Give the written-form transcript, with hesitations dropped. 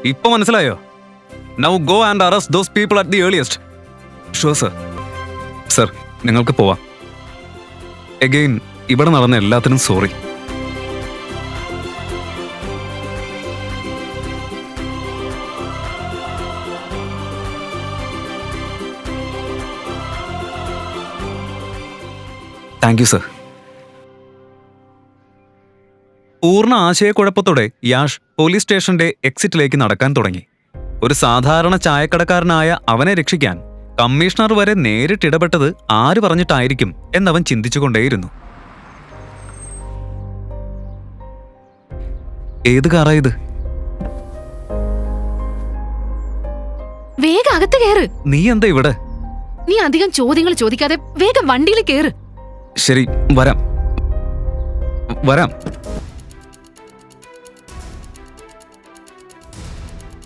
ഇപ്പൊ മനസ്സിലായോ? Now go and arrest those people at the earliest. Sure sir. Sir, നിങ്ങൾക്ക് പോവാം. എഗെയിൻ ഇവിടെ നടന്ന എല്ലാത്തിനും സോറി. Thank you sir. പൂർണ്ണ ആശയക്കുഴപ്പത്തോടെ യാഷ് പോലീസ് സ്റ്റേഷന്റെ എക്സിറ്റിലേക്ക് നടക്കാൻ തുടങ്ങി. ഒരു സാധാരണ ചായക്കടക്കാരനായ അവനെ രക്ഷിക്കാൻ കമ്മീഷണർ വരെ നേരിട്ടിടപെട്ടത് ആര് പറഞ്ഞിട്ടായിരിക്കും എന്നവൻ ചിന്തിച്ചുകൊണ്ടേയിരുന്നു. ഏത് കാറാ ഇത്? വേഗം അകത്ത് കേറ്. നീ എന്താ ഇവിടെ? നീ അധികം ചോദ്യങ്ങൾ ചോദിക്കാതെ വേഗം വണ്ടിയിൽ കേറ്. ശരി, വരാം.